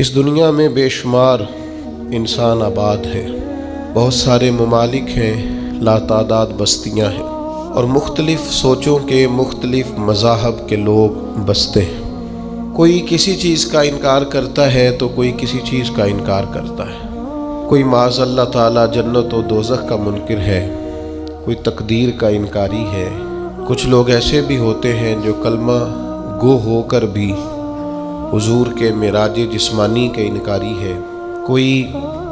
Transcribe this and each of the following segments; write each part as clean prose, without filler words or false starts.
اس دنیا میں بے شمار انسان آباد ہیں، بہت سارے ممالک ہیں، لاتعداد بستیاں ہیں اور مختلف سوچوں کے، مختلف مذاہب کے لوگ بستے ہیں۔ کوئی کسی چیز کا انکار کرتا ہے تو کوئی کسی چیز کا انکار کرتا ہے۔ کوئی معاذ اللہ تعالی جنت و دوزخ کا منکر ہے، کوئی تقدیر کا انکاری ہے۔ کچھ لوگ ایسے بھی ہوتے ہیں جو کلمہ گو ہو کر بھی حضور کے معراج جسمانی کے انکاری ہے۔ کوئی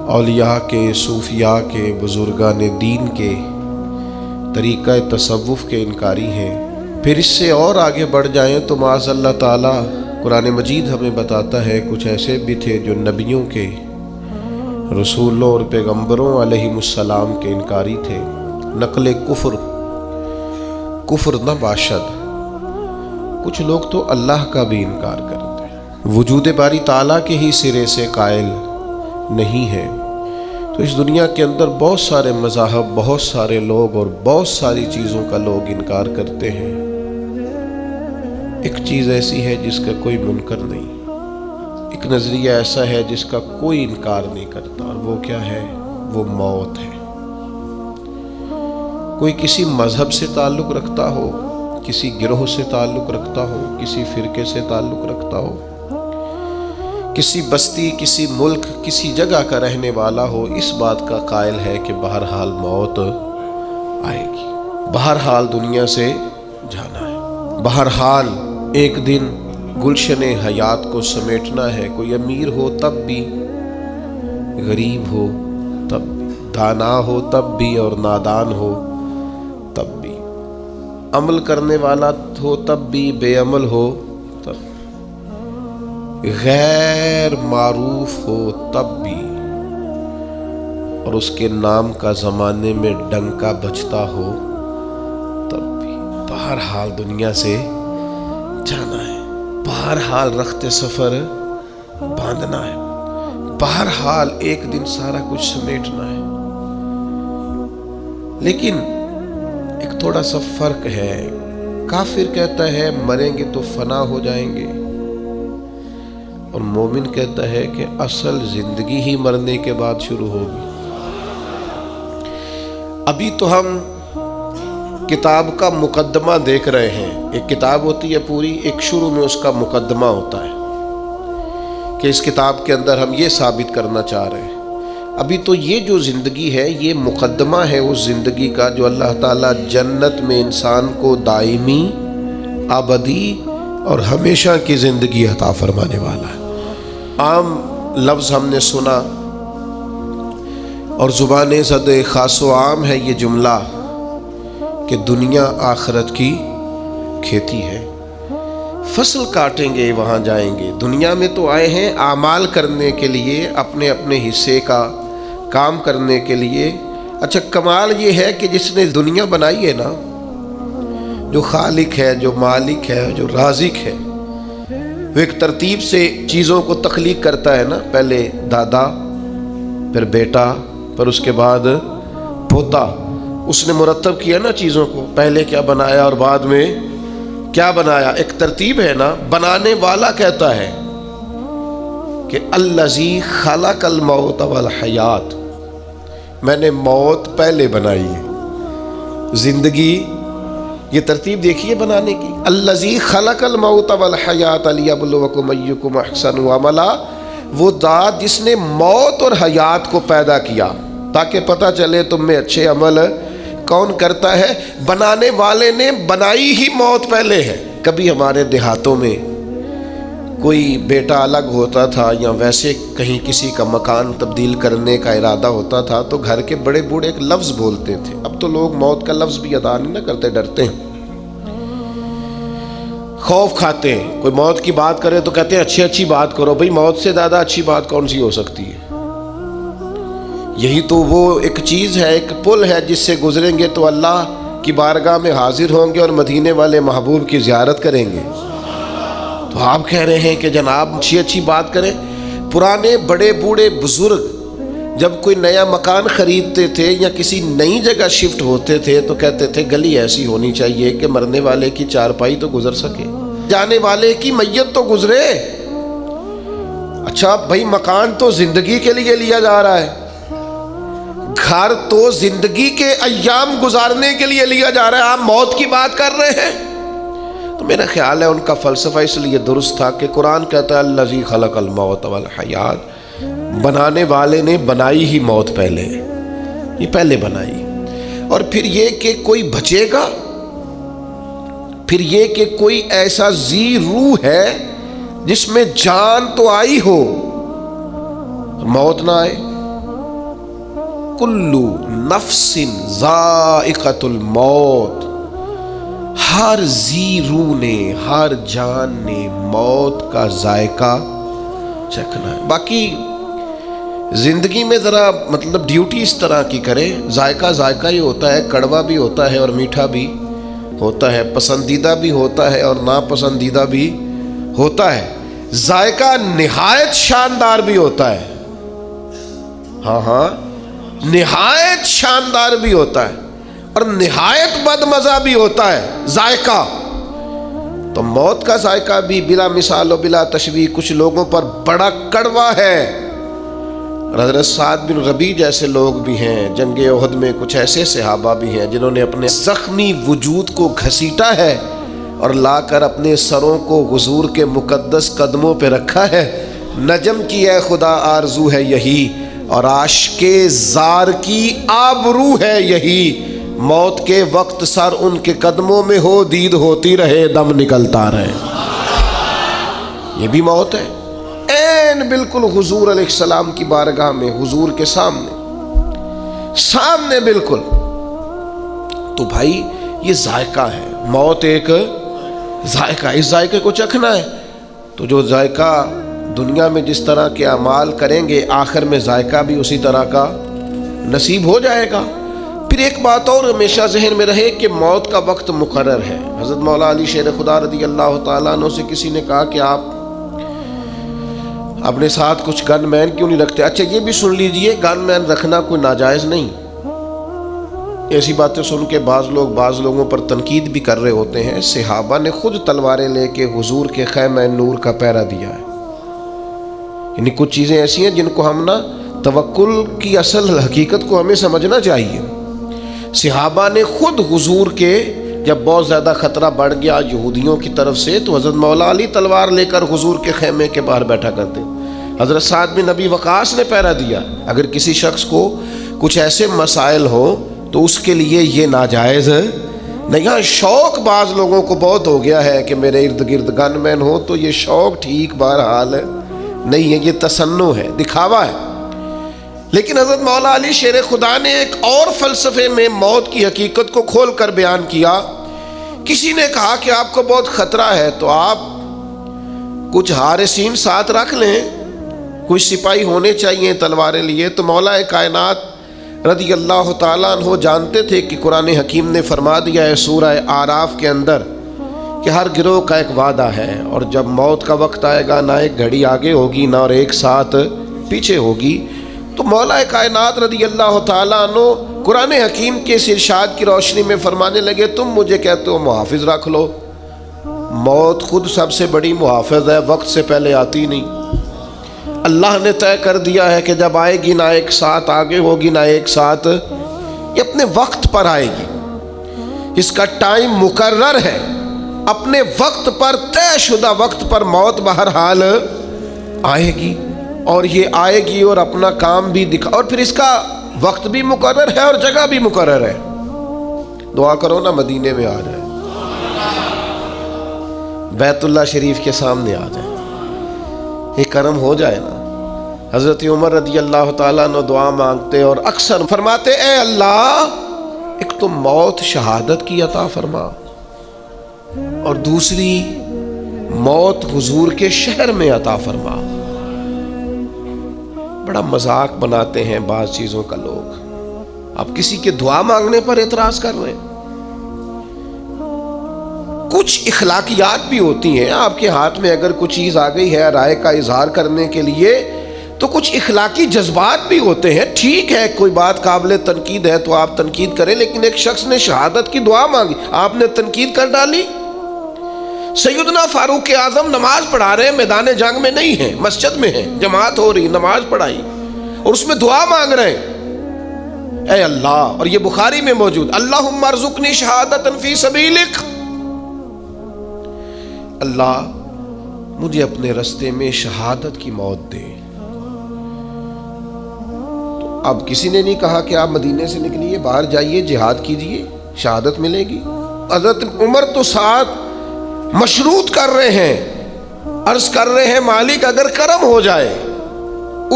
اولیاء کے، صوفیاء کے، بزرگان دین کے طریقہ تصوف کے انکاری ہیں۔ پھر اس سے اور آگے بڑھ جائیں تو معاذ اللہ تعالی قرآن مجید ہمیں بتاتا ہے کچھ ایسے بھی تھے جو نبیوں کے، رسولوں اور پیغمبروں علیہ السلام کے انکاری تھے۔ نقل کفر نہ باشد، کچھ لوگ تو اللہ کا بھی انکار کرتے ہیں، وجود باری تعالیٰ کے ہی سرے سے قائل نہیں ہے۔ تو اس دنیا کے اندر بہت سارے مذاہب، بہت سارے لوگ اور بہت ساری چیزوں کا لوگ انکار کرتے ہیں۔ ایک چیز ایسی ہے جس کا کوئی منکر نہیں، ایک نظریہ ایسا ہے جس کا کوئی انکار نہیں کرتا، اور وہ کیا ہے؟ وہ موت ہے۔ کوئی کسی مذہب سے تعلق رکھتا ہو، کسی گروہ سے تعلق رکھتا ہو، کسی فرقے سے تعلق رکھتا ہو، کسی بستی، کسی ملک، کسی جگہ کا رہنے والا ہو، اس بات کا قائل ہے کہ بہرحال موت آئے گی، بہرحال دنیا سے جانا ہے، بہرحال ایک دن گلشن حیات کو سمیٹنا ہے۔ کوئی امیر ہو تب بھی، غریب ہو تب بھی، دانا ہو تب بھی اور نادان ہو تب بھی، عمل کرنے والا ہو تب بھی، بے عمل ہو تب، غیر معروف ہو تب بھی، اور اس کے نام کا زمانے میں ڈنکا بجتا ہو تب بھی، بہرحال دنیا سے جانا ہے، بہرحال رخت سفر باندھنا ہے، بہرحال ایک دن سارا کچھ سمیٹنا ہے۔ لیکن ایک تھوڑا سا فرق ہے، کافر کہتا ہے مریں گے تو فنا ہو جائیں گے، اور مومن کہتا ہے کہ اصل زندگی ہی مرنے کے بعد شروع ہوگی۔ ابھی تو ہم کتاب کا مقدمہ دیکھ رہے ہیں۔ ایک کتاب ہوتی ہے پوری، ایک شروع میں اس کا مقدمہ ہوتا ہے کہ اس کتاب کے اندر ہم یہ ثابت کرنا چاہ رہے ہیں۔ ابھی تو یہ جو زندگی ہے یہ مقدمہ ہے اس زندگی کا جو اللہ تعالیٰ جنت میں انسان کو دائمی، ابدی اور ہمیشہ کی زندگی عطا فرمانے والا ہے۔ عام لفظ ہم نے سنا اور زبان زد خاص و عام ہے یہ جملہ کہ دنیا آخرت کی کھیتی ہے، فصل کاٹیں گے وہاں جائیں گے۔ دنیا میں تو آئے ہیں اعمال کرنے کے لیے، اپنے اپنے حصے کا کام کرنے کے لیے۔ اچھا کمال یہ ہے کہ جس نے دنیا بنائی ہے نا، جو خالق ہے، جو مالک ہے، جو رازق ہے، وہ ایک ترتیب سے چیزوں کو تخلیق کرتا ہے نا، پہلے دادا، پھر بیٹا، پھر اس کے بعد پوتا۔ اس نے مرتب کیا نا چیزوں کو، پہلے کیا بنایا اور بعد میں کیا بنایا، ایک ترتیب ہے نا۔ بنانے والا کہتا ہے کہ الذی خلق الموت والحیات، میں نے موت پہلے بنائی ہے، زندگی، یہ ترتیب دیکھیے بنانے کی۔ الذی خلق الموت والحیات لیبلوکم ایکم احسن عملا، وہ ذات جس نے موت اور حیات کو پیدا کیا تاکہ پتہ چلے تم میں اچھے عمل کون کرتا ہے۔ بنانے والے نے بنائی ہی موت پہلے ہے۔ کبھی ہمارے دیہاتوں میں کوئی بیٹا الگ ہوتا تھا یا ویسے کہیں کسی کا مکان تبدیل کرنے کا ارادہ ہوتا تھا تو گھر کے بڑے بوڑھے ایک لفظ بولتے تھے۔ اب تو لوگ موت کا لفظ بھی ادا نہیں کرتے، ڈرتے ہیں، خوف کھاتے ہیں۔ کوئی موت کی بات کرے تو کہتے ہیں اچھی بات کرو۔ بھئی موت سے زیادہ اچھی بات کون سی ہو سکتی ہے؟ یہی تو وہ ایک چیز ہے، ایک پل ہے جس سے گزریں گے تو اللہ کی بارگاہ میں حاضر ہوں گے اور مدینے والے محبوب کی زیارت کریں گے۔ تو آپ کہہ رہے ہیں کہ جناب اچھی بات کریں۔ پرانے بڑے بوڑھے بزرگ جب کوئی نیا مکان خریدتے تھے یا کسی نئی جگہ شفٹ ہوتے تھے تو کہتے تھے گلی ایسی ہونی چاہیے کہ مرنے والے کی چارپائی تو گزر سکے، جانے والے کی میت تو گزرے۔ اچھا بھائی مکان تو زندگی کے لیے لیا جا رہا ہے، گھر تو زندگی کے ایام گزارنے کے لیے لیا جا رہا ہے، آپ موت کی بات کر رہے ہیں۔ تو میرا خیال ہے ان کا فلسفہ اس لیے درست تھا کہ قرآن کہتا ہے الذی خلق الموت والحیات، بنانے والے نے بنائی ہی موت پہلے، یہ پہلے بنائی، اور پھر یہ کہ کوئی بچے گا، پھر یہ کہ کوئی ایسا ذی روح ہے جس میں جان تو آئی ہو موت نہ آئے۔ کلو نفس ذائقۃ الموت، ہر ذی روح نے، ہر جان نے موت کا ذائقہ چکھنا ہے۔ باقی زندگی میں ذرا مطلب ڈیوٹی اس طرح کی کرے، ذائقہ ذائقہ ہی ہوتا ہے، کڑوا بھی ہوتا ہے اور میٹھا بھی ہوتا ہے، پسندیدہ بھی ہوتا ہے اور ناپسندیدہ بھی ہوتا ہے، ذائقہ نہایت شاندار بھی ہوتا ہے، ہاں نہایت شاندار بھی ہوتا ہے، اور نہایت بد مزہ بھی ہوتا ہے ذائقہ۔ تو موت کا ذائقہ بھی بلا مثال و بلا تشبیہ کچھ لوگوں پر بڑا کڑوا ہے۔ حضرت سعد بن ربیع جیسے لوگ بھی ہیں، جنگ احد میں کچھ ایسے صحابہ بھی ہیں جنہوں نے اپنے زخمی وجود کو گھسیٹا ہے اور لا کر اپنے سروں کو حضور کے مقدس قدموں پہ رکھا ہے۔ نجم کی اے خدا آرزو ہے یہی، اور عاشق زار کی آبرو ہے یہی، موت کے وقت سر ان کے قدموں میں ہو، دید ہوتی رہے، دم نکلتا رہے۔ یہ بھی موت ہے، این بالکل حضور علیہ السلام کی بارگاہ میں، حضور کے سامنے بالکل۔ تو بھائی یہ ذائقہ ہے، موت ایک ذائقہ، اس ذائقے کو چکھنا ہے۔ تو جو ذائقہ دنیا میں جس طرح کے اعمال کریں گے، آخر میں ذائقہ بھی اسی طرح کا نصیب ہو جائے گا۔ پھر ایک بات اور ہمیشہ ذہن میں رہے کہ موت کا وقت مقرر ہے۔ حضرت مولا علی شیر خدا رضی اللہ تعالیٰ عنہ سے کسی نے کہا کہ آپ اپنے ساتھ کچھ گن مین کیوں نہیں رکھتے؟ اچھا یہ بھی سن لیجئے، گن مین رکھنا کوئی ناجائز نہیں۔ ایسی باتیں سن کے بعض لوگوں پر تنقید بھی کر رہے ہوتے ہیں۔ صحابہ نے خود تلواریں لے کے حضور کے خیمہ نور کا پہرا دیا ہے۔ یعنی کچھ چیزیں ایسی ہیں جن کو ہم نا توکل کی اصل حقیقت کو ہمیں سمجھنا چاہیے۔ صحابہ نے خود حضور کے جب بہت زیادہ خطرہ بڑھ گیا یہودیوں کی طرف سے، تو حضرت مولا علی تلوار لے کر حضور کے خیمے کے باہر بیٹھا کرتے۔ حضرت سعد بن ابی وقاص نے پہرا دیا۔ اگر کسی شخص کو کچھ ایسے مسائل ہو تو اس کے لیے یہ ناجائز نہیں۔ ہاں شوق بعض لوگوں کو بہت ہو گیا ہے کہ میرے ارد گرد گن مین ہو، تو یہ شوق ٹھیک بہرحال نہیں ہے، یہ تصنع ہے، دکھاوا ہے۔ لیکن حضرت مولا علی شیر خدا نے ایک اور فلسفے میں موت کی حقیقت کو کھول کر بیان کیا۔ کسی نے کہا کہ آپ کو بہت خطرہ ہے تو آپ کچھ حارسین ساتھ رکھ لیں، کچھ سپاہی ہونے چاہیے تلواریں لیے۔ تو مولا کائنات رضی اللہ تعالیٰ عنہ جانتے تھے کہ قرآن حکیم نے فرما دیا ہے سورہ اعراف کے اندر کہ ہر گروہ کا ایک وعدہ ہے، اور جب موت کا وقت آئے گا نہ ایک گھڑی آگے ہوگی نہ اور ایک ساتھ پیچھے ہوگی۔ تو مولا کائنات رضی اللہ تعالیٰ عنہ قرآن حکیم کے اس ارشاد کی روشنی میں فرمانے لگے تم مجھے کہتے ہو محافظ رکھ لو، موت خود سب سے بڑی محافظ ہے، وقت سے پہلے آتی نہیں۔ اللہ نے طے کر دیا ہے کہ جب آئے گی نہ ایک ساتھ آگے ہوگی نہ ایک ساتھ، یہ اپنے وقت پر آئے گی، اس کا ٹائم مقرر ہے، اپنے وقت پر طے شدہ وقت پر موت بہرحال آئے گی، اور یہ آئے گی اور اپنا کام بھی دکھا، اور پھر اس کا وقت بھی مقرر ہے اور جگہ بھی مقرر ہے۔ دعا کرو نا مدینے میں آ جائے، بیت اللہ شریف کے سامنے آ جائے، یہ کرم ہو جائے نا۔ حضرت عمر رضی اللہ تعالیٰ عنہ دعا مانگتے اور اکثر فرماتے اے اللہ ایک تو موت شہادت کی عطا فرما، اور دوسری موت حضور کے شہر میں عطا فرما۔ بڑا مذاق بناتے ہیں بعض چیزوں کا لوگ، آپ کسی کے دعا مانگنے پر اعتراض کر رہے ہیں۔ کچھ اخلاقیات بھی ہوتی ہیں، آپ کے ہاتھ میں اگر کچھ چیز آ گئی ہے رائے کا اظہار کرنے کے لیے تو کچھ اخلاقی جذبات بھی ہوتے ہیں، ٹھیک ہے کوئی بات قابل تنقید ہے تو آپ تنقید کریں، لیکن ایک شخص نے شہادت کی دعا مانگی آپ نے تنقید کر ڈالی۔ سیدنا فاروق اعظم نماز پڑھا رہے ہیں، میدان جنگ میں نہیں ہیں، مسجد میں ہیں، جماعت ہو رہی، نماز پڑھائی اور اس میں دعا مانگ رہے ہیں، اے اللہ، اور یہ بخاری میں موجود، اللہم ارزقنی شہادتا فی سبیلک، اللہ مجھے اپنے رستے میں شہادت کی موت دے۔ تو اب کسی نے نہیں کہا کہ آپ مدینے سے نکلیے، باہر جائیے، جہاد کیجئے، شہادت ملے گی۔ حضرت عمر تو ساتھ مشروط کر رہے ہیں، عرض کر رہے ہیں مالک اگر کرم ہو جائے،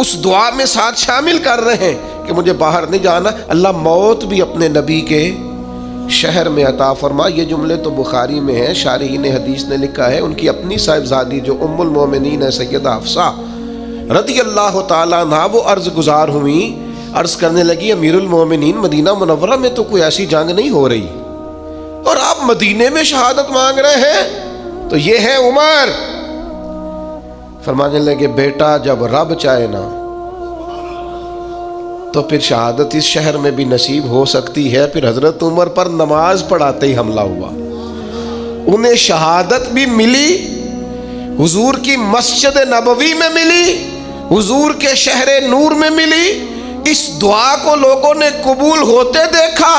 اس دعا میں ساتھ شامل کر رہے ہیں کہ مجھے باہر نہیں جانا، اللہ موت بھی اپنے نبی کے شہر میں عطا فرما۔ یہ جملے تو بخاری میں ہیں، شارحین حدیث نے لکھا ہے، ان کی اپنی صاحبزادی جو ام المومنین ہے سیدہ حفصہ رضی اللہ تعالیٰ عنہا، وہ عرض گزار ہوئیں، عرض کرنے لگی امیر المومنین مدینہ منورہ میں تو کوئی ایسی جنگ نہیں ہو رہی اور آپ مدینے میں شہادت مانگ رہے ہیں، تو یہ ہے عمر۔ فرمانے لگے بیٹا جب رب چاہے نا تو پھر شہادت اس شہر میں بھی نصیب ہو سکتی ہے۔ پھر حضرت عمر پر نماز پڑھاتے ہی حملہ ہوا، انہیں شہادت بھی ملی، حضور کی مسجد نبوی میں ملی، حضور کے شہر نور میں ملی، اس دعا کو لوگوں نے قبول ہوتے دیکھا،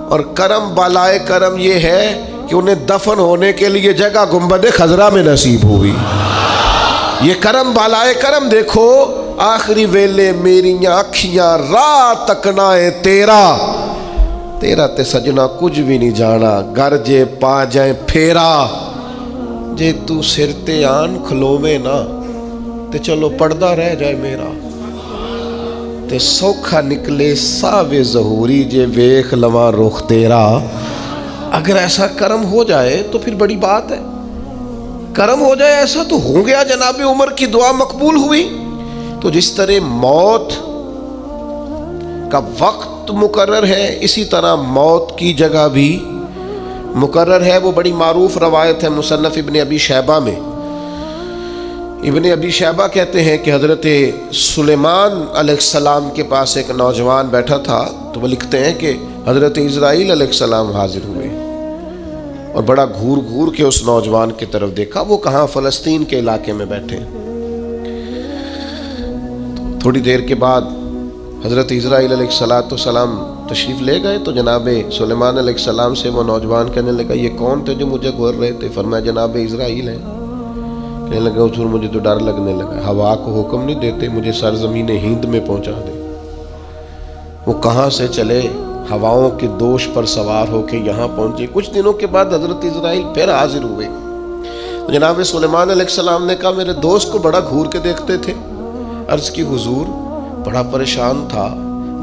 اور کرم بالائے کرم یہ ہے کہ انہیں دفن ہونے کے لیے جگہ گنبد خضرا میں نصیب ہوئی۔ یہ کرم بالائے کرم دیکھو، آخری ویلے میریاں اکھیاں راہ تکنا ہے تیرا، تیرا تے سجنا کچھ بھی نہیں جانا، گر جے پا جائیں پھیرا، جے تو سر تے آن کھلووے نا تے چلو پردہ رہ جائے میرا، تے سوکھا نکلے ساوے ظہوری جے ویخ لواں رخ تیرا۔ اگر ایسا کرم ہو جائے تو پھر بڑی بات ہے، کرم ہو جائے ایسا تو ہو گیا، جناب عمر کی دعا مقبول ہوئی۔ تو جس طرح موت کا وقت مقرر ہے، اسی طرح موت کی جگہ بھی مقرر ہے۔ وہ بڑی معروف روایت ہے مصنف ابن ابی شیبہ میں، ابن ابی شیبہ کہتے ہیں کہ حضرت سلیمان علیہ السلام کے پاس ایک نوجوان بیٹھا تھا، تو وہ لکھتے ہیں کہ حضرت اسرائیل علیہ السلام حاضر ہوئے اور بڑا گھور گھور کے اس نوجوان کی طرف دیکھا، وہ کہاں فلسطین کے علاقے میں بیٹھے۔ تھوڑی دیر کے بعد حضرت اسرائیل علیہ السلام تشریف لے گئے، تو جناب سلیمان علیہ السلام سے وہ نوجوان کہنے لگا یہ کون تھے جو مجھے گھور رہے تھے؟ فرمایا جناب اسرائیل ہیں۔ کہنے لگا حضور مجھے تو ڈر لگنے لگا، ہوا کو حکم نہیں دیتے مجھے سرزمین ہند میں پہنچا دے؟ وہ کہاں سے چلے، ہواؤں کے دوش پر سوار ہو کے یہاں پہنچے۔ کچھ دنوں کے بعد حضرت اسرائیل پھر حاضر ہوئے، جناب سلیمان علیہ السلام نے کہا میرے دوست کو بڑا گھور کے دیکھتے تھے۔ عرض کی حضور بڑا پریشان تھا،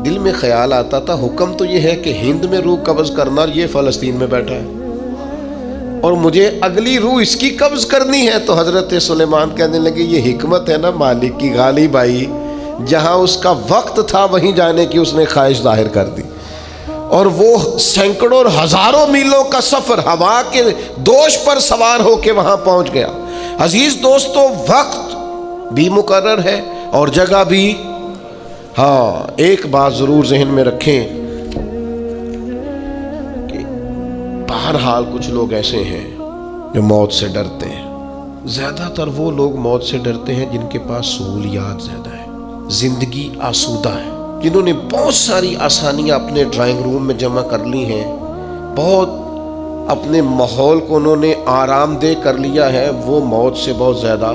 دل میں خیال آتا تھا حکم تو یہ ہے کہ ہند میں روح قبض کرنا، اور یہ فلسطین میں بیٹھا ہے اور مجھے اگلی روح اس کی قبض کرنی ہے۔ تو حضرت سلیمان کہنے لگے یہ حکمت ہے نا مالک کی غالب آئی، جہاں اس کا وقت تھا وہیں جانے کی اس نے خواہش ظاہر کر دی، اور وہ سینکڑوں اور ہزاروں میلوں کا سفر ہوا کے دوش پر سوار ہو کے وہاں پہنچ گیا۔ عزیز دوستو، وقت بھی مقرر ہے اور جگہ بھی۔ ہاں ایک بات ضرور ذہن میں رکھیں کہ بہرحال کچھ لوگ ایسے ہیں جو موت سے ڈرتے ہیں، زیادہ تر وہ لوگ موت سے ڈرتے ہیں جن کے پاس سہولیات زیادہ ہیں، زندگی آسودہ ہے، جنہوں نے بہت ساری آسانیاں اپنے ڈرائنگ روم میں جمع کر لی ہیں، بہت اپنے ماحول کو انہوں نے آرام دہ کر لیا ہے، وہ موت سے بہت زیادہ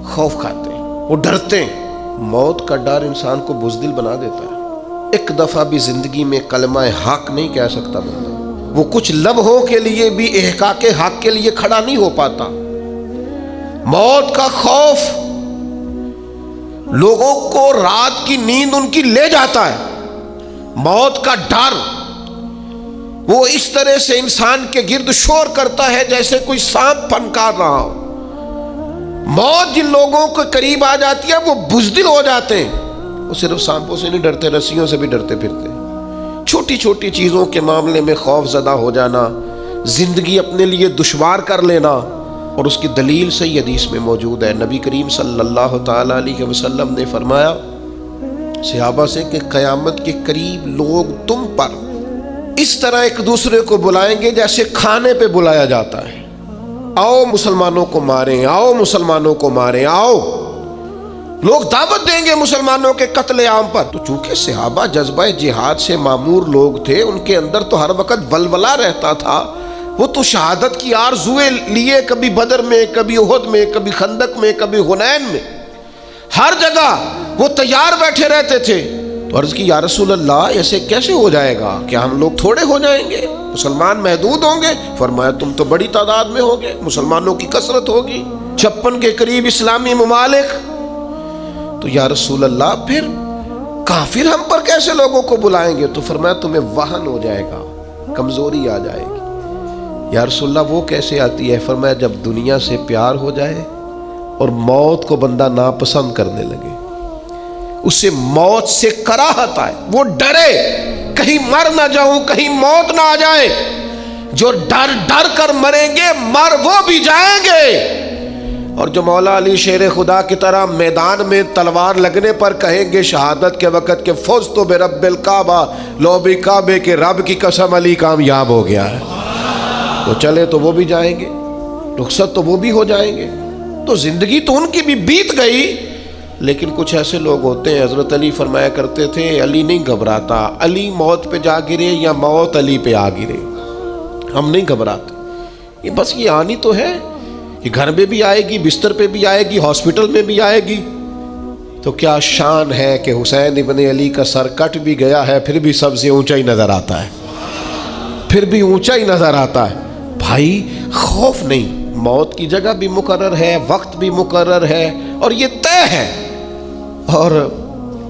خوف کھاتے ہیں، وہ ڈرتے ہیں۔ موت کا ڈر انسان کو بزدل بنا دیتا ہے۔ ایک دفعہ بھی زندگی میں کلمہ حق نہیں کہہ سکتا بندہ، وہ کچھ لمحوں کے لیے بھی احقاق حق کے لیے کھڑا نہیں ہو پاتا۔ موت کا خوف لوگوں کو رات کی نیند ان کی لے جاتا ہے، موت کا ڈر وہ اس طرح سے انسان کے گرد شور کرتا ہے جیسے کوئی سانپ پھنکار رہا ہو۔ موت جن لوگوں کے قریب آ جاتی ہے وہ بزدل ہو جاتے ہیں، وہ صرف سانپوں سے نہیں ڈرتے، رسیوں سے بھی ڈرتے پھرتے، چھوٹی چھوٹی چیزوں کے معاملے میں خوف زدہ ہو جانا، زندگی اپنے لیے دشوار کر لینا، اور اس کی دلیل صحیح حدیث میں موجود ہے۔ نبی کریم صلی اللہ تعالی علیہ وسلم نے فرمایا صحابہ سے کہ قیامت کے قریب لوگ تم پر اس طرح ایک دوسرے کو بلائیں گے جیسے کھانے پہ بلایا جاتا ہے، آؤ مسلمانوں کو ماریں، آؤ مسلمانوں کو ماریں، آؤ لوگ دعوت دیں گے مسلمانوں کے قتل عام پر۔ تو چونکہ صحابہ جذبہ جہاد سے معمور لوگ تھے، ان کے اندر تو ہر وقت ولولہ رہتا تھا، وہ تو شہادت کی آرزوئیں لیے کبھی بدر میں، کبھی احد میں، کبھی خندق میں، کبھی حنین میں، ہر جگہ وہ تیار بیٹھے رہتے تھے۔ تو عرض کی یا رسول اللہ ایسے کیسے ہو جائے گا؟ کیا ہم لوگ تھوڑے ہو جائیں گے؟ مسلمان محدود ہوں گے؟ فرمایا تم تو بڑی تعداد میں ہوگے، مسلمانوں کی کثرت ہوگی، 56 کے قریب اسلامی ممالک۔ تو یا رسول اللہ پھر کافر ہم پر کیسے لوگوں کو بلائیں گے؟ تو فرمایا تمہیں وہن ہو جائے گا، کمزوری آ جائے گی۔ یا رسول اللہ وہ کیسے آتی ہے؟ فرمایا جب دنیا سے پیار ہو جائے اور موت کو بندہ ناپسند کرنے لگے، اسے موت سے کراہت آئے، وہ ڈرے کہیں مر نہ جاؤں، کہیں موت نہ آ جائے۔ جو ڈر ڈر کر مریں گے مر وہ بھی جائیں گے، اور جو مولا علی شیر خدا کی طرح میدان میں تلوار لگنے پر کہیں گے شہادت کے وقت کہ فزت برب الکعبہ، لو بھی کعبے کے رب کی قسم علی کامیاب ہو گیا ہے، تو چلے تو وہ بھی جائیں گے، رخصت تو وہ بھی ہو جائیں گے۔ تو زندگی تو ان کی بھی بیت گئی، لیکن کچھ ایسے لوگ ہوتے ہیں، حضرت علی فرمایا کرتے تھے علی نہیں گھبراتا، علی موت پہ جا گرے یا موت علی پہ آ گرے، ہم نہیں گھبراتے، یہ بس یہ آنی تو ہے، یہ گھر میں بھی آئے گی، بستر پہ بھی آئے گی، ہاسپٹل میں بھی آئے گی۔ تو کیا شان ہے کہ حسین ابن علی کا سر کٹ بھی گیا ہے پھر بھی سب سے اونچا ہی نظر آتا ہے، پھر بھی اونچا ہی نظر آتا ہے۔ بھائی خوف نہیں، موت کی جگہ بھی مقرر ہے، وقت بھی مقرر ہے، اور یہ طے ہے۔ اور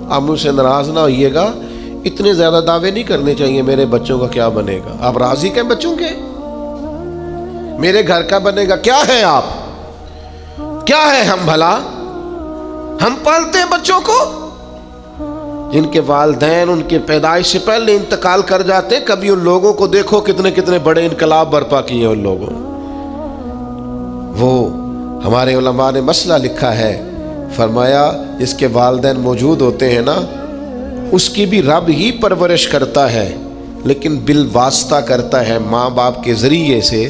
آپ مجھ سے ناراض نہ ہوئیے گا، اتنے زیادہ دعوے نہیں کرنے چاہیے میرے بچوں کا کیا بنے گا۔ آپ راضی کے بچوں کے؟ میرے گھر کا بنے گا کیا ہے؟ آپ کیا ہے؟ ہم بھلا ہم پالتے ہیں بچوں کو، جن کے والدین ان کے پیدائش سے پہلے انتقال کر جاتے، کبھی ان لوگوں کو دیکھو کتنے کتنے بڑے انقلاب برپا کیے ان لوگوں۔ وہ ہمارے علماء نے مسئلہ لکھا ہے، فرمایا جس کے والدین موجود ہوتے ہیں نا، اس کی بھی رب ہی پرورش کرتا ہے، لیکن بالواسطہ کرتا ہے ماں باپ کے ذریعے سے،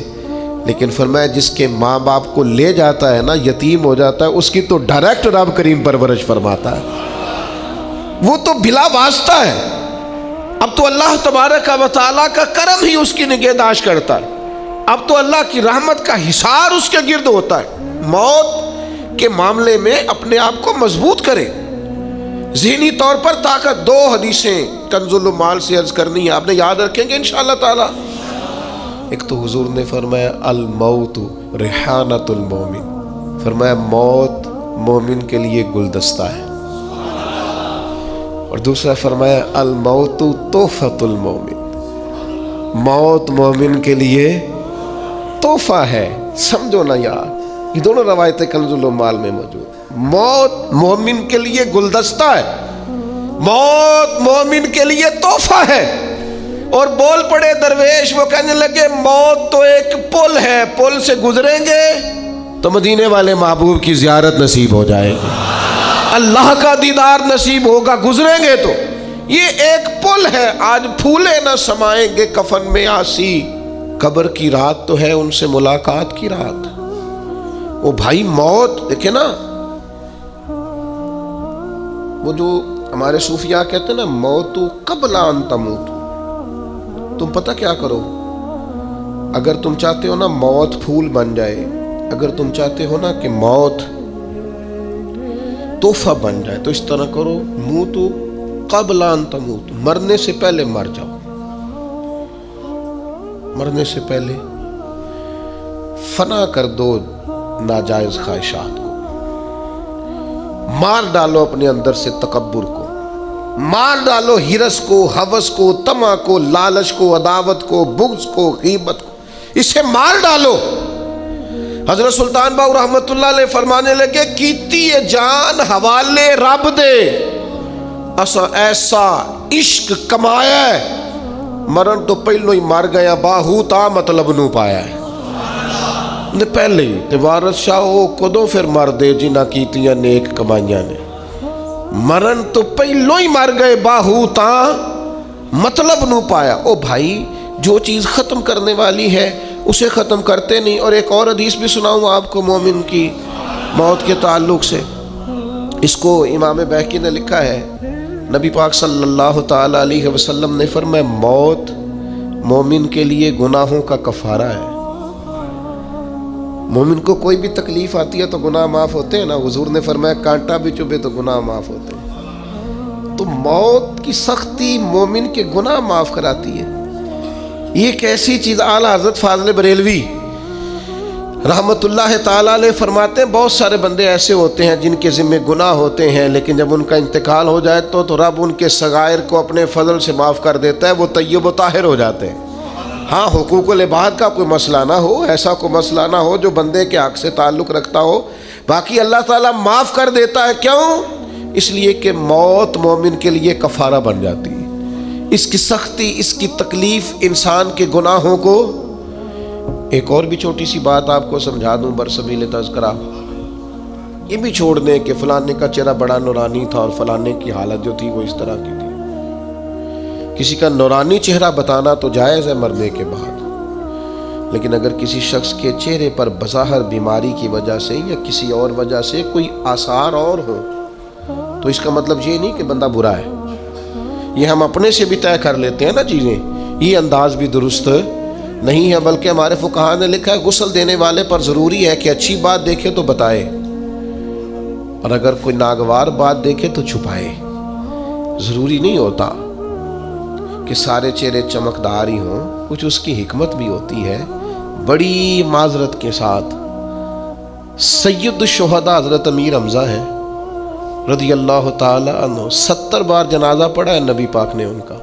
لیکن فرمایا جس کے ماں باپ کو لے جاتا ہے نا، یتیم ہو جاتا ہے، اس کی تو ڈائریکٹ رب کریم پرورش فرماتا ہے، وہ تو بلا واسطہ ہے۔ اب تو اللہ تبارک و تعالیٰ کا کرم ہی اس کی نگہداشت کرتا ہے، اب تو اللہ کی رحمت کا حصار اس کے گرد ہوتا ہے۔ موت کے معاملے میں اپنے آپ کو مضبوط کریں، ذہنی طور پر طاقت۔ 2 حدیثیں کنز المال سے عرض کرنی ہے، آپ نے یاد رکھیں گے انشاءاللہ تعالی۔ ایک تو حضور نے فرمایا الموت ریحانۃ المومن، فرمایا موت مومن کے لیے گلدستہ ہے، اور دوسرا فرمایا الموت تحفۃ المومن، موت مومن کے لیے تحفہ ہے۔ سمجھو نا یار، یہ دونوں روایتیں کنز المال میں موجود۔ موت مومن کے لیے گلدستہ ہے، موت مومن کے لیے تحفہ ہے۔ اور بول پڑے درویش، وہ کہنے لگے موت تو ایک پل ہے، پل سے گزریں گے تو مدینے والے محبوب کی زیارت نصیب ہو جائے گی، اللہ کا دیدار نصیب ہوگا، گزریں گے تو۔ یہ ایک پل ہے، آج پھولے نہ سمائیں گے کفن میں آسی، قبر کی رات تو ہے ان سے ملاقات کی رات۔ وہ بھائی موت دیکھیں نا، وہ جو ہمارے صوفیاء کہتے ہیں نا موت قبل ان تموت، تم پتہ کیا کرو، اگر تم چاہتے ہو نا موت پھول بن جائے، اگر تم چاہتے ہو نا کہ موت تحفہ بن جائے، تو اس طرح کرو موتو قبل ان تموت، مرنے سے پہلے مر جاؤ، مرنے سے پہلے فنا کر دو ناجائز خواہشات کو، مار ڈالو اپنے اندر سے تکبر کو، مار ڈالو ہرس کو، ہوس کو، طمع کو، لالچ کو، عداوت کو، بغض کو، غیبت کو، اسے مار ڈالو۔ حضرت سلطان باؤ رحمت اللہ علیہ فرمانے لگے کیتی جان حوالے رب دے، اسا ایسا عشق کمایا ہے، مرن تو پہلو ہی مر گیا، باہو تا مطلب نو پایا ہے، نے پہلے ہی تے وارث شاہ وہ کدوں پھر مر دے جنہ کیتیاں نیک کمائیاں نے، مرن تو پہلو ہی مر گئے، باہو تا مطلب نو پایا۔ او بھائی جو چیز ختم کرنے والی ہے اسے ختم کرتے نہیں. اور ایک اور حدیث بھی سناؤں آپ کو مومن کی موت کے تعلق سے. اس کو امام بہقی نے لکھا ہے, نبی پاک صلی اللہ تعالی علیہ وسلم نے فرمایا موت مومن کے لیے گناہوں کا کفارہ ہے. مومن کو کوئی بھی تکلیف آتی ہے تو گناہ معاف ہوتے ہیں نا. حضور نے فرمایا کانٹا بھی چبھے تو گناہ معاف ہوتے ہیں. تو موت کی سختی مومن کے گناہ معاف کراتی ہے. یہ ایک ایسی چیز. اعلیٰ حضرت فاضل بریلوی رحمت اللہ تعالیٰ علیہ فرماتے ہیں بہت سارے بندے ایسے ہوتے ہیں جن کے ذمہ گناہ ہوتے ہیں, لیکن جب ان کا انتقال ہو جائے تو رب ان کے صغائر کو اپنے فضل سے معاف کر دیتا ہے, وہ طیب و طاہر ہو جاتے ہیں. ہاں حقوق العباد کا کوئی مسئلہ نہ ہو, ایسا کوئی مسئلہ نہ ہو جو بندے کے حق سے تعلق رکھتا ہو, باقی اللہ تعالیٰ معاف کر دیتا ہے. کیوں؟ اس لیے کہ موت مومن کے لیے کفارہ بن جاتی ہے. اس کی سختی, اس کی تکلیف انسان کے گناہوں کو. ایک اور بھی چھوٹی سی بات آپ کو سمجھا دوں برسبیل تذکرہ, یہ بھی چھوڑ دیں کہ فلانے کا چہرہ بڑا نورانی تھا اور فلانے کی حالت جو تھی وہ اس طرح کی تھی. کسی کا نورانی چہرہ بتانا تو جائز ہے مرنے کے بعد, لیکن اگر کسی شخص کے چہرے پر بظاہر بیماری کی وجہ سے یا کسی اور وجہ سے کوئی آثار اور ہو تو اس کا مطلب یہ نہیں کہ بندہ برا ہے. یہ ہم اپنے سے بھی طے کر لیتے ہیں نا چیزیں, یہ انداز بھی درست نہیں ہے. بلکہ ہمارے فقہاء نے لکھا ہے غسل دینے والے پر ضروری ہے کہ اچھی بات دیکھے تو بتائے, اور اگر کوئی ناگوار بات دیکھے تو چھپائے. ضروری نہیں ہوتا کہ سارے چہرے چمکدار ہی ہوں, کچھ اس کی حکمت بھی ہوتی ہے. بڑی معذرت کے ساتھ سید الشہداء حضرت امیر حمزہ ہیں رضی اللہ تعالی عنہ, 70 بار جنازہ پڑھا ہے نبی پاک نے ان کا.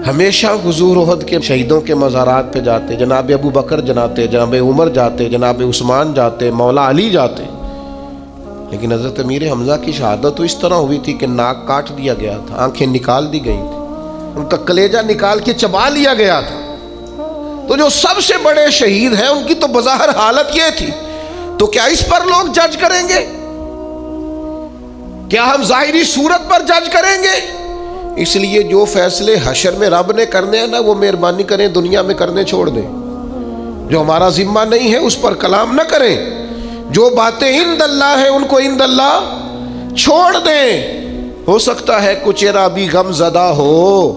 ہمیشہ حضور احد کے شہیدوں کے مزارات پہ جاتے, جناب ابو بکر جاتے, جناب عمر جاتے, جناب عثمان جاتے, مولا علی جاتے. لیکن حضرت امیر حمزہ کی شہادت تو اس طرح ہوئی تھی کہ ناک کاٹ دیا گیا تھا, آنکھیں نکال دی گئی تھی, ان کا کلیجہ نکال کے چبا لیا گیا تھا. تو جو سب سے بڑے شہید ہیں ان کی تو بظاہر حالت یہ تھی, تو کیا اس پر لوگ جج کریں گے؟ کیا ہم ظاہری صورت پر جج کریں گے؟ اس لیے جو فیصلے حشر میں رب نے کرنے ہیں نا, وہ مہربانی کریں دنیا میں کرنے چھوڑ دیں. جو ہمارا ذمہ نہیں ہے اس پر کلام نہ کریں. جو باتیں عند اللہ ہیں ان کو عند اللہ چھوڑ دیں. ہو سکتا ہے کچھ چہرہ بھی غم زدہ ہو,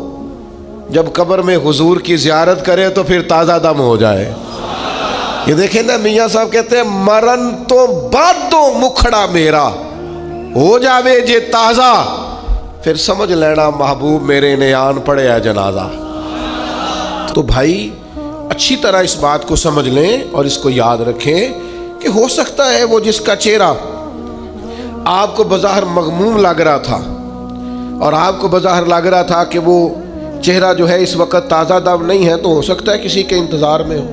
جب قبر میں حضور کی زیارت کرے تو پھر تازہ دم ہو جائے. یہ دیکھیں نا میاں صاحب کہتے ہیں مرن تو بعد دو مکھڑا میرا ہو جاوے جے تازہ, پھر سمجھ لینا محبوب میرے نے آن پڑے ہے جنازہ. تو بھائی اچھی طرح اس بات کو سمجھ لیں اور اس کو یاد رکھیں کہ ہو سکتا ہے وہ جس کا چہرہ آپ کو بظاہر مغموم لگ رہا تھا اور آپ کو بظاہر لگ رہا تھا کہ وہ چہرہ جو ہے اس وقت تازہ دم نہیں ہے, تو ہو سکتا ہے کسی کے انتظار میں ہو,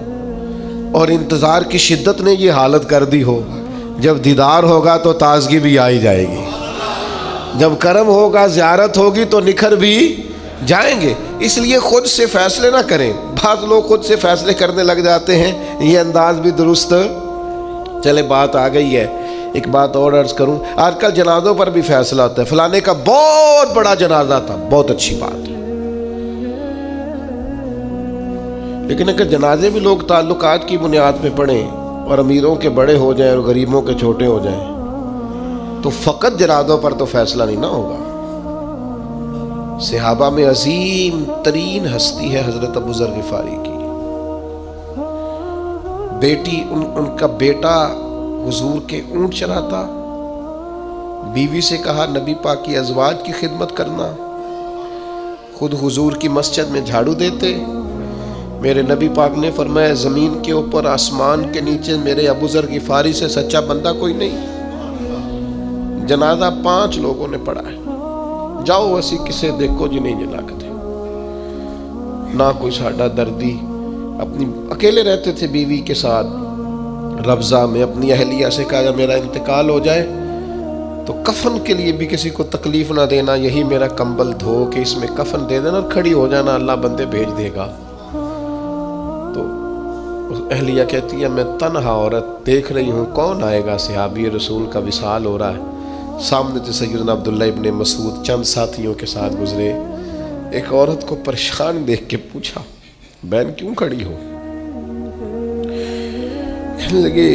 اور انتظار کی شدت نے یہ حالت کر دی ہو. جب دیدار ہوگا تو تازگی بھی آئی جائے گی, جب کرم ہوگا زیارت ہوگی تو نکھر بھی جائیں گے. اس لیے خود سے فیصلے نہ کریں. بعض لوگ خود سے فیصلے کرنے لگ جاتے ہیں, یہ انداز بھی درست. چلے بات آ گئی ہے, ایک بات اور عرض کروں. آج کل جنازوں پر بھی فیصلہ ہوتا ہے, فلانے کا بہت بڑا جنازہ تھا, بہت اچھی بات ہے. لیکن اگر جنازے بھی لوگ تعلقات کی بنیاد پہ پڑھیں اور امیروں کے بڑے ہو جائیں اور غریبوں کے چھوٹے ہو جائیں, تو فقط جنازوں پر تو فیصلہ نہیں نہ ہوگا. صحابہ میں عظیم ترین ہستی ہے حضرت ابو ذر غفاری کی بیٹی. ان کا بیٹا حضور کے اونٹ چراتا, بیوی سے کہا نبی پاک کی ازواج کی خدمت کرنا, خود حضور کی مسجد میں جھاڑو دیتے. میرے نبی پاک نے فرمایا زمین کے اوپر آسمان کے نیچے میرے ابو ذر غفاری سے سچا بندہ کوئی نہیں. جنازہ 5 لوگوں نے پڑھا ہے. جاؤ ایسی کسے دیکھو جی نہیں جلاکتے. نہ کوئی ساڈا دردی, اپنی اکیلے رہتے تھے بیوی کے ساتھ ربضہ میں. اپنی اہلیہ سے کہا جب میرا انتقال ہو جائے تو کفن کے لیے بھی کسی کو تکلیف نہ دینا, یہی میرا کمبل دھو کے اس میں کفن دے دینا اور کھڑی ہو جانا, اللہ بندے بھیج دے گا. تو اہلیہ کہتی ہے میں تنہا عورت دیکھ رہی ہوں, کون آئے گا؟ صحابی رسول کا وصال ہو رہا ہے. سامنے سے سیدنا عبداللہ ابن مسعود چند ساتھیوں کے ساتھ گزرے. ایک عورت کو پریشان دیکھ کے پوچھا بہن کیوں کھڑی ہو؟ کہنے لگے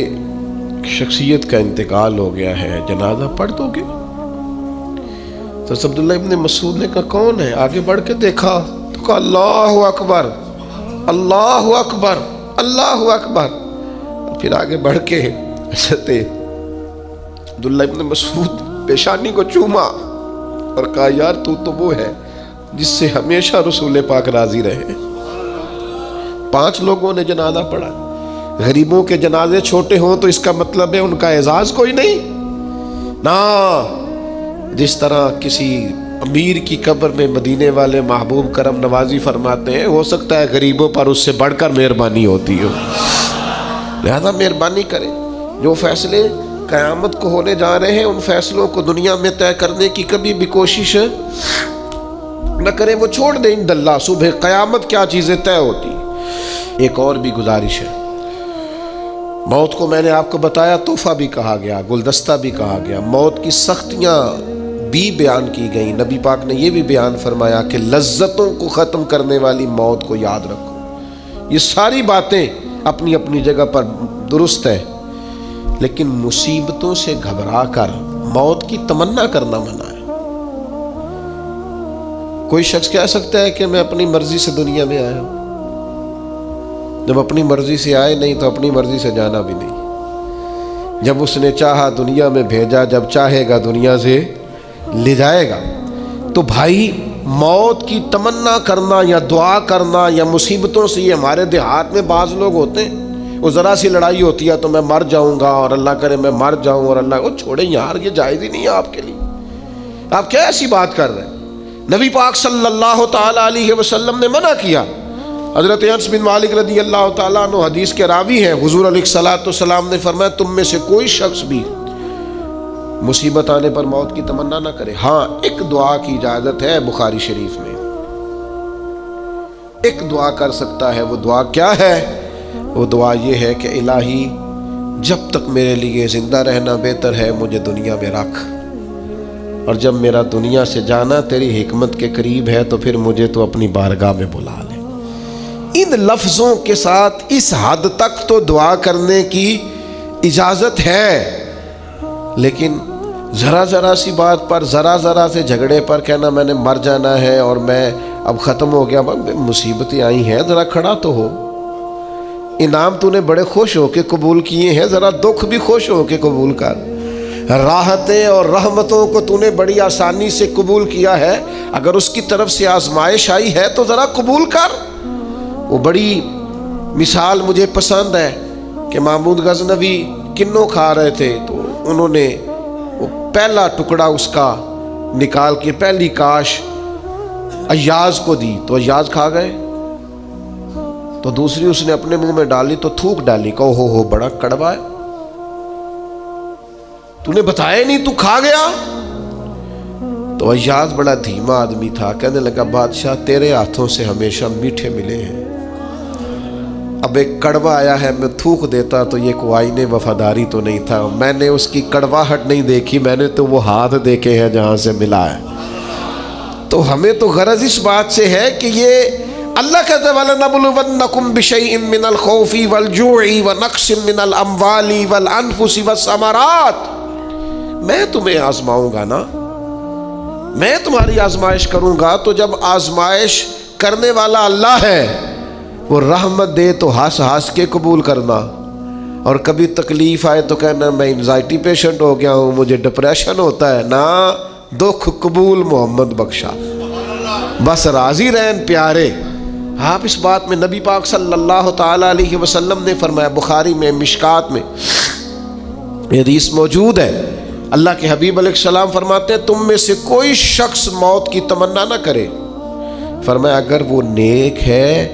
شخصیت کا انتقال ہو گیا ہے، جنازہ پڑھ دو گے؟ تو عبداللہ ابن مسعود نے کہا کون ہے؟ آگے بڑھ کے دیکھا تو کہا اللہ اکبر اللہ اکبر اللہ اکبر۔ پھر آگے بڑھ کے حضرت عبداللہ ابن مسعود پیشانی کو چوما اور کہا یار تو وہ ہے جس سے ہمیشہ رسول پاک راضی رہے۔ 5 لوگوں نے جنازہ پڑھا۔ غریبوں کے جنازے چھوٹے ہوں تو اس کا مطلب ہے ان کا اعزاز کوئی نہیں نا۔ جس طرح کسی امیر کی قبر میں مدینے والے محبوب کرم نوازی فرماتے ہیں، ہو سکتا ہے غریبوں پر اس سے بڑھ کر مہربانی ہوتی ہو، لہذا مہربانی کریں۔ جو فیصلے قیامت کو ہونے جا رہے ہیں ان فیصلوں کو دنیا میں طے کرنے کی کبھی بھی کوشش نہ کریں، وہ چھوڑ دیں انداللہ، صبح قیامت کیا چیزیں طے ہوتی۔ ایک اور بھی گزارش ہے، موت کو میں نے آپ کو بتایا تحفہ بھی کہا گیا، گلدستہ بھی کہا گیا، موت کی سختیاں بھی بیان کی گئیں۔ نبی پاک نے یہ بھی بیان فرمایا کہ لذتوں کو ختم کرنے والی موت کو یاد رکھو۔ یہ ساری باتیں اپنی اپنی جگہ پر درست ہے، لیکن مصیبتوں سے گھبرا کر موت کی تمنا کرنا منع ہے۔ کوئی شخص کہہ سکتا ہے کہ میں اپنی مرضی سے دنیا میں آیا ہوں؟ جب اپنی مرضی سے آئے نہیں تو اپنی مرضی سے جانا بھی نہیں۔ جب اس نے چاہا دنیا میں بھیجا، جب چاہے گا دنیا سے لے جائے گا۔ تو بھائی موت کی تمنا کرنا یا دعا کرنا یا مصیبتوں سے، یہ ہمارے دیہات میں بعض لوگ ہوتے ہیں، وہ ذرا سی لڑائی ہوتی ہے تو میں مر جاؤں گا اور اللہ کرے میں مر جاؤں، اور اللہ کو چھوڑیں یار، یہ جائز ہی نہیں ہے آپ کے لیے، آپ کیا ایسی بات کر رہے ہیں؟ نبی پاک صلی اللہ تعالی علیہ وسلم نے منع کیا۔ حضرت انس بن مالک رضی اللہ تعالیٰ عنہ حدیث کے راوی ہیں، حضور علیہ الصلوۃ والسلام نے فرمایا تم میں سے کوئی شخص بھی مصیبت آنے پر موت کی تمنا نہ کرے۔ ہاں ایک دعا کی اجازت ہے، بخاری شریف میں ایک دعا کر سکتا ہے۔ وہ دعا کیا ہے؟ وہ دعا یہ ہے کہ الہی جب تک میرے لیے زندہ رہنا بہتر ہے مجھے دنیا میں رکھ، اور جب میرا دنیا سے جانا تیری حکمت کے قریب ہے تو پھر مجھے تو اپنی بارگاہ میں بلا لے۔ ان لفظوں کے ساتھ اس حد تک تو دعا کرنے کی اجازت ہے، لیکن ذرا سی بات پر، ذرا سے جھگڑے پر کہنا میں نے مر جانا ہے اور میں اب ختم ہو گیا، مصیبتیں آئی ہیں ذرا کھڑا تو ہو، انعام تو نے بڑے خوش ہو کے قبول کیے ہیں، ذرا دکھ بھی خوش ہو کے قبول کر، راحتیں اور رحمتوں کو تو نے بڑی آسانی سے قبول کیا ہے، اگر اس کی طرف سے آزمائش آئی ہے تو ذرا قبول کر۔ وہ بڑی مثال مجھے پسند ہے کہ محمود غزنوی کنوں کھا رہے تھے تو انہوں نے وہ پہلا ٹکڑا اس کا نکال کے پہلی کاش ایاز کو دی تو ایاز کھا گئے، تو دوسری اس نے اپنے منہ میں ڈالی تو تھوک ڈالی، کہ ہو بڑا کڑوا ہے، تو نے بتایا نہیں تو کھا گیا۔ تو ایاز بڑا دھیما آدمی تھا، کہنے لگا بادشاہ تیرے ہاتھوں سے ہمیشہ میٹھے ملے ہیں، اب ایک کڑوا آیا ہے میں تھوک دیتا تو یہ کوئی آئین وفاداری تو نہیں تھا، میں نے اس کی کڑواہٹ نہیں دیکھی، میں نے تو وہ ہاتھ دیکھے ہیں جہاں سے ملا ہے۔ تو ہمیں تو غرض اس بات سے ہے کہ یہ اللہ کہتا ہے وَلَنَبْلُوَنَّكُمْ بِشَيْءٍ مِّنَ الْخَوْفِ وَالْجُوعِ وَنَقْصٍ مِّنَ الْأَمْوَالِ وَالْأَنفُسِ وَالثَّمَرَاتِ، میں تمہیں آزماؤں گا نا، میں تمہاری آزمائش کروں گا۔ تو جب آزمائش کرنے والا اللہ ہے، وہ رحمت دے تو ہنس کے قبول کرنا، اور کبھی تکلیف آئے تو کہنا میں انزائٹی پیشنٹ ہو گیا ہوں، مجھے ڈپریشن ہوتا ہے، نا دکھ قبول محمد بخشا، بس راضی رہن پیارے۔ آپ اس بات میں نبی پاک صلی اللہ تعالی علیہ وسلم نے فرمایا، بخاری میں مشکات میں یہ حدیث موجود ہے، اللہ کے حبیب علیہ السلام فرماتے ہیں تم میں سے کوئی شخص موت کی تمنا نہ کرے، فرمایا اگر وہ نیک ہے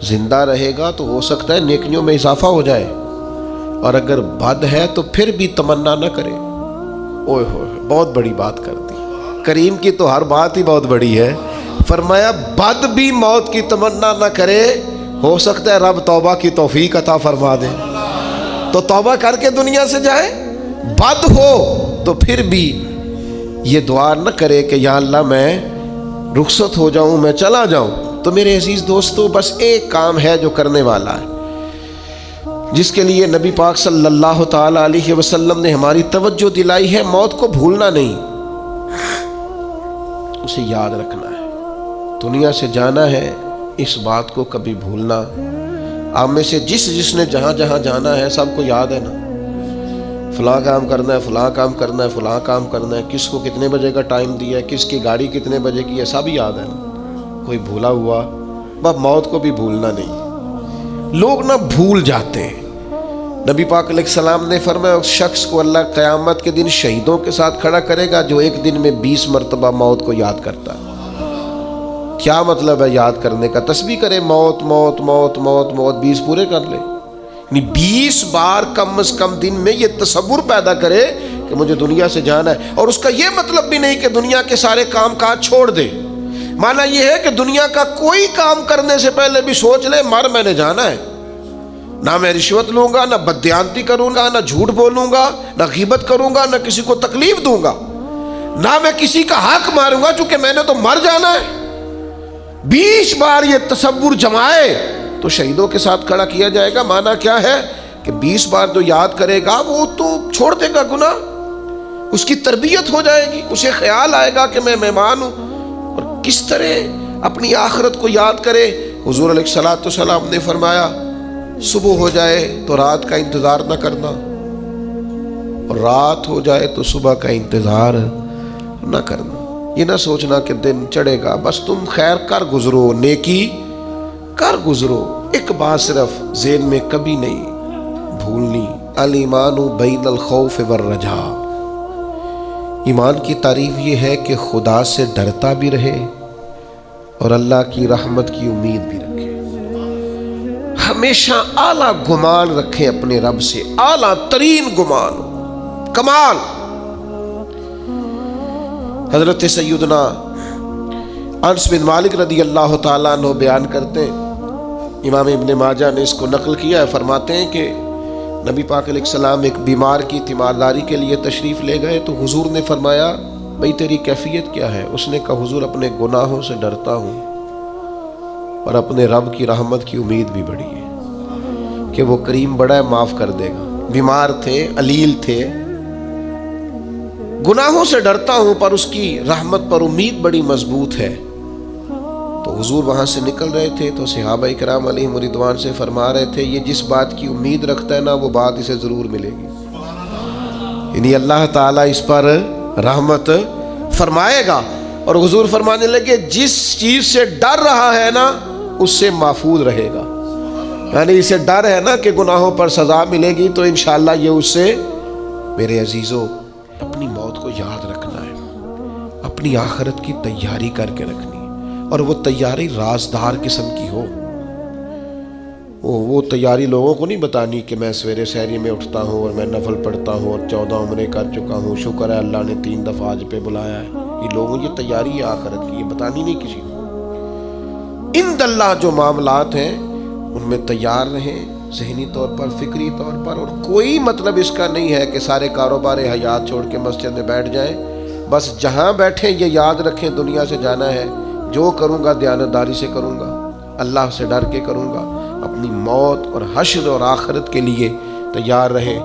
زندہ رہے گا تو ہو سکتا ہے نیکیوں میں اضافہ ہو جائے، اور اگر بد ہے تو پھر بھی تمنا نہ کرے۔ اوہ بہت بڑی بات کر دی، کریم کی تو ہر بات ہی بہت بڑی ہے۔ فرمایا بد بھی موت کی تمنا نہ کرے، ہو سکتا ہے رب توبہ کی توفیق عطا فرما دے تو توبہ کر کے دنیا سے جائے، بد ہو تو پھر بھی یہ دعا نہ کرے کہ یا اللہ میں رخصت ہو جاؤں، میں چلا جاؤں۔ تو میرے عزیز دوستو بس ایک کام ہے جو کرنے والا ہے، جس کے لیے نبی پاک صلی اللہ تعالی علیہ وسلم نے ہماری توجہ دلائی ہے، موت کو بھولنا نہیں، اسے یاد رکھنا ہے۔ دنیا سے جانا ہے، اس بات کو کبھی بھولنا۔ آپ میں سے جس نے جہاں جہاں جانا ہے سب کو یاد ہے نا، فلاں کام کرنا ہے، فلاں کام کرنا ہے، فلاں کام کرنا ہے، کس کو کتنے بجے کا ٹائم دیا ہے، کس کی گاڑی کتنے بجے کی ہے، سب یاد ہے نا۔ کوئی بھولا ہوا؟ بس موت کو بھی بھولنا نہیں۔ لوگ نہ بھول جاتے ہیں۔ نبی پاک علیہ السلام نے فرمایا اس شخص کو اللہ قیامت کے دن شہیدوں کے ساتھ کھڑا کرے گا جو ایک دن میں 20 مرتبہ موت کو یاد کرتا ہے۔ کیا مطلب ہے یاد کرنے کا؟ تسبیح کرے موت موت موت موت موت 20 پورے کر لے، یعنی 20 بار کم از کم دن میں یہ تصور پیدا کرے کہ مجھے دنیا سے جانا ہے۔ اور اس کا یہ مطلب بھی نہیں کہ دنیا کے سارے کام کاج چھوڑ دے، معنی یہ ہے کہ دنیا کا کوئی کام کرنے سے پہلے بھی سوچ لے مر میں نے جانا ہے، نہ میں رشوت لوں گا، نہ بددیانتی کروں گا، نہ جھوٹ بولوں گا، نہ غیبت کروں گا، نہ کسی کو تکلیف دوں گا، نہ میں کسی کا حق ماروں گا، چونکہ میں نے تو مر جانا ہے۔ 20 بار یہ تصور جمائے تو شہیدوں کے ساتھ کھڑا کیا جائے گا۔ معنی کیا ہے کہ 20 بار جو یاد کرے گا وہ تو چھوڑ دے گا گناہ، اس کی تربیت ہو جائے گی، اسے خیال آئے گا کہ میں مہمان ہوں۔ اور کس طرح اپنی آخرت کو یاد کرے؟ حضور علیہ الصلوۃ والسلام نے فرمایا صبح ہو جائے تو رات کا انتظار نہ کرنا، اور رات ہو جائے تو صبح کا انتظار نہ کرنا۔ یہ نہ سوچنا کہ دن چڑھے گا، بس تم خیر کر گزرو، نیکی کر گزرو۔ ایک بات صرف ذہن میں کبھی نہیں بھولنی، الایمان بین الخوف والرجاء۔ ایمان کی تعریف یہ ہے کہ خدا سے ڈرتا بھی رہے اور اللہ کی رحمت کی امید بھی رکھے، ہمیشہ اعلیٰ گمان رکھیں اپنے رب سے، اعلیٰ ترین گمان، کمال۔ حضرت سیدنا انس بن مالک رضی اللہ تعالیٰ عنہ بیان کرتے ہیں، امام ابن ماجہ نے اس کو نقل کیا ہے، فرماتے ہیں کہ نبی پاک علیہ السلام ایک بیمار کی تیمارداری کے لیے تشریف لے گئے تو حضور نے فرمایا بھئی تیری کیفیت کیا ہے؟ اس نے کہا حضور اپنے گناہوں سے ڈرتا ہوں اور اپنے رب کی رحمت کی امید بھی بڑی ہے کہ وہ کریم بڑا ہے، معاف کر دے گا۔ بیمار تھے، علیل تھے، گناہوں سے ڈرتا ہوں پر اس کی رحمت پر امید بڑی مضبوط ہے۔ تو حضور وہاں سے نکل رہے تھے تو صحابہ کرام علیہم رضوان سے فرما رہے تھے یہ جس بات کی امید رکھتا ہے نا وہ بات اسے ضرور ملے گی، یعنی اللہ تعالیٰ اس پر رحمت فرمائے گا۔ اور حضور فرمانے لگے جس چیز سے ڈر رہا ہے نا اس سے محفوظ رہے گا، یعنی اسے ڈر ہے نا کہ گناہوں پر سزا ملے گی تو انشاءاللہ یہ اس سے۔ میرے عزیزو اپنی موت کو یاد رکھنا ہے، اپنی آخرت کی تیاری کر کے رکھنی، اور وہ تیاری رازدار قسم کی ہو۔ وہ تیاری لوگوں کو نہیں بتانی کہ میں سویرے سحری میں اٹھتا ہوں اور میں نفل پڑھتا ہوں اور 14 عمرے کر چکا ہوں، شکر ہے اللہ نے 3 دفعہ آج پہ بلایا ہے۔ یہ لوگوں یہ تیاری ہے آخرت کی، یہ بتانی نہیں کسی کو۔ ان اللہ جو معاملات ہیں ان میں تیار رہیں، ذہنی طور پر، فکری طور پر، اور کوئی مطلب اس کا نہیں ہے کہ سارے کاروبار حیات چھوڑ کے مسجد میں بیٹھ جائیں۔ بس جہاں بیٹھیں یہ یاد رکھیں دنیا سے جانا ہے، جو کروں گا دیانتداری سے کروں گا، اللہ سے ڈر کے کروں گا، اپنی موت اور حشر اور آخرت کے لیے تیار رہیں۔